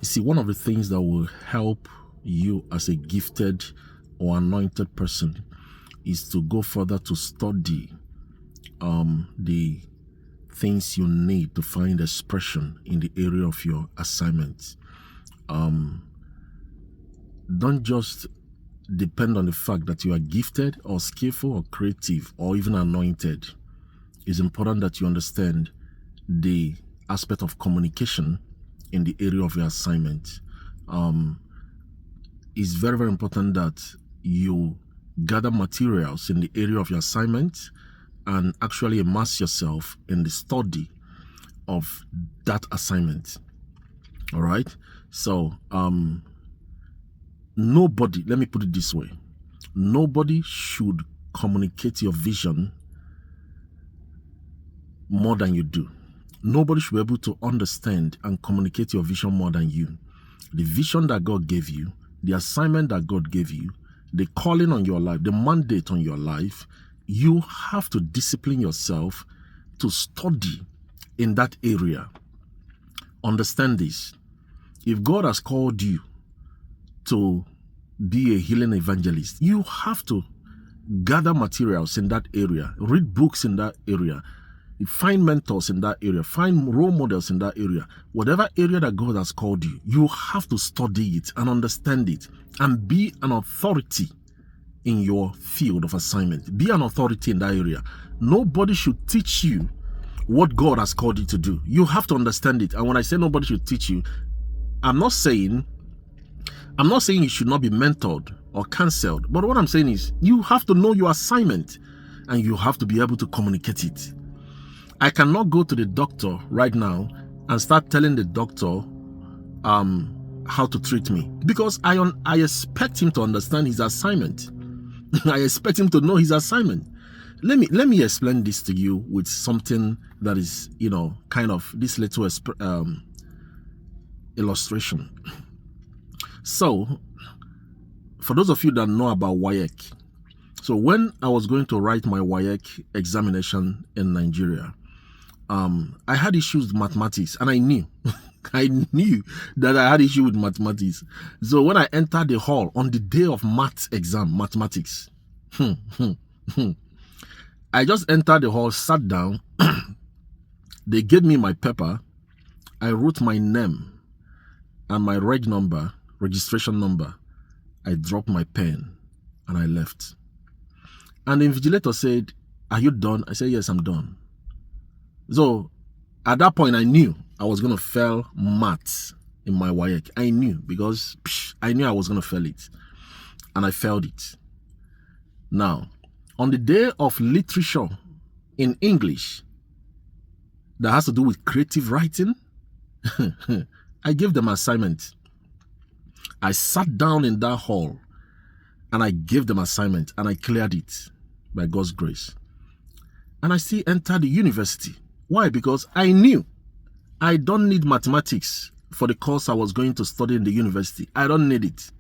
You see, one of the things that will help you as a gifted or anointed person is to go further to study the things you need to find expression in the area of your assignment. Don't just depend on the fact that you are gifted or skillful or creative or even anointed. It's important that you understand the aspect of communication in the area of your assignment. It's very, very important that you gather materials in the area of your assignment and actually immerse yourself in the study of that assignment. All right. So, nobody, let me put it this way, nobody should communicate your vision more than you do. Nobody should be able to understand and communicate your vision more than you. The vision that God gave you, the assignment that God gave you, the calling on your life, the mandate on your life, you have to discipline yourself to study in that area. Understand this. If God has called you to be a healing evangelist, you have to gather materials in that area, read books in that area, find mentors in that area, find role models in that area. Whatever area that God has called you, you have to study it and understand it and be an authority in your field of assignment. Be an authority in that area. Nobody should teach you what God has called you to do. You have to understand it. And when I say nobody should teach you, I'm not saying you should not be mentored or counseled. But what I'm saying is you have to know your assignment and you have to be able to communicate it. I cannot go to the doctor right now and start telling the doctor how to treat me, because I expect him to understand his assignment. I expect him to know his assignment. Let me explain this to you with something that is, kind of this little illustration. So, for those of you that know about WAEC, so when I was going to write my WAEC examination in Nigeria, I had issues with mathematics, and I knew that I had issue with mathematics. So when I entered the hall on the day of mathematics, I just entered the hall, sat down. They gave me my paper. I wrote my name and my registration number. I dropped my pen and I left. And the invigilator said, "Are you done?" I said, "Yes, I'm done." So at that point, I knew I was going to fail maths in my WAEC. I knew, because I knew I was going to fail it. And I failed it. Now, on the day of literature in English that has to do with creative writing, I gave them assignment. I sat down in that hall and I gave them assignment and I cleared it by God's grace. And I still entered the university. Why? Because I knew I don't need mathematics for the course I was going to study in the university. I don't need it.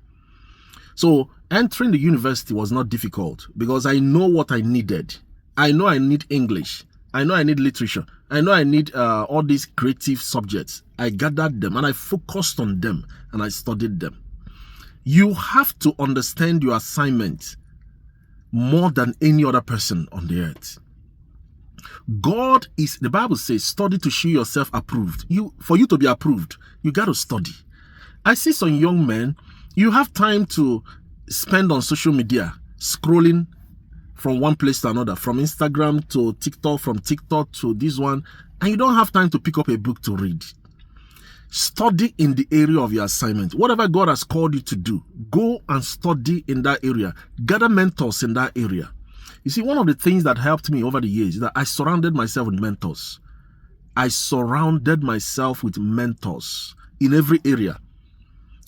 So entering the university was not difficult because I know what I needed. I know I need English. I know I need literature. I know I need all these creative subjects. I gathered them and I focused on them and I studied them. You have to understand your assignment more than any other person on the earth. God is, the Bible says, study to show yourself approved. For you to be approved, you got to study. I see some young men, you have time to spend on social media, scrolling from one place to another, from Instagram to TikTok, from TikTok to this one, and you don't have time to pick up a book to read. Study in the area of your assignment. Whatever God has called you to do, go and study in that area. Gather mentors in that area. You see, one of the things that helped me over the years is that I surrounded myself with mentors. I surrounded myself with mentors in every area.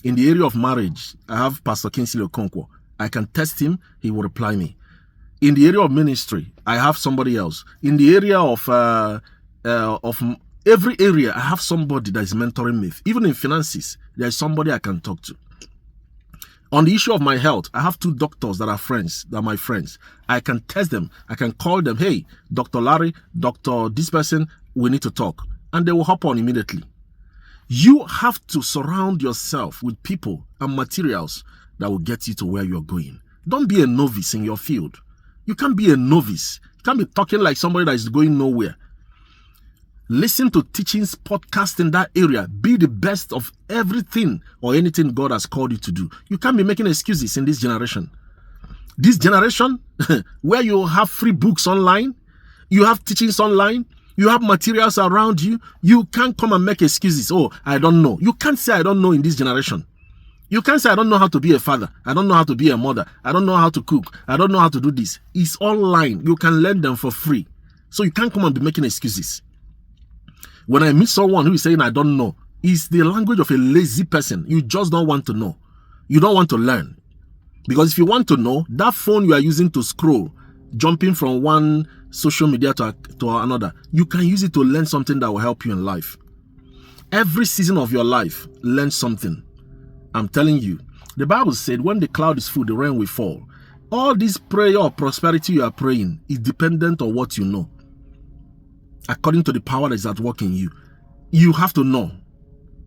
In the area of marriage, I have Pastor Kingsley Okonkwo. I can text him, he will reply me. In the area of ministry, I have somebody else. In the area of every area, I have somebody that is mentoring me. Even in finances, there is somebody I can talk to. On the issue of my health, I have 2 doctors that are my friends. I can test them. I can call them, "Hey, Dr. Larry, Dr. this person, we need to talk." And they will hop on immediately. You have to surround yourself with people and materials that will get you to where you're going. Don't be a novice in your field. You can't be a novice. You can't be talking like somebody that is going nowhere. Listen to teachings, podcasts in that area. Be the best of everything or anything God has called you to do. You can't be making excuses in this generation. This generation, where you have free books online, you have teachings online, you have materials around you, you can't come and make excuses. Oh, I don't know. You can't say I don't know in this generation. You can't say I don't know how to be a father. I don't know how to be a mother. I don't know how to cook. I don't know how to do this. It's online. You can learn them for free. So you can't come and be making excuses. When I meet someone who is saying I don't know, it's the language of a lazy person. You just don't want to know. You don't want to learn. Because if you want to know, that phone you are using to scroll, jumping from one social media to another, you can use it to learn something that will help you in life. Every season of your life, learn something. I'm telling you, the Bible said when the cloud is full, the rain will fall. All this prayer of prosperity you are praying is dependent on what you know. According to the power that is at work in you, you have to know.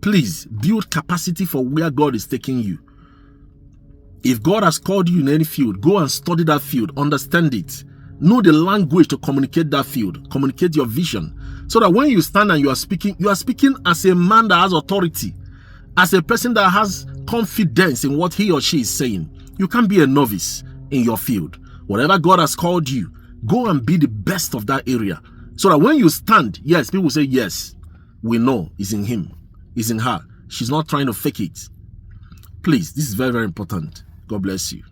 Please build capacity for where God is taking you. If God has called you in any field, go and study that field, understand it. Know the language to communicate that field, communicate your vision, so that when you stand and you are speaking as a man that has authority, as a person that has confidence in what he or she is saying. You can't be a novice in your field. Whatever God has called you, go and be the best of that area. So that when you stand, yes, people say, yes, we know it's in him, it's in her. She's not trying to fake it. Please, this is very, very important. God bless you.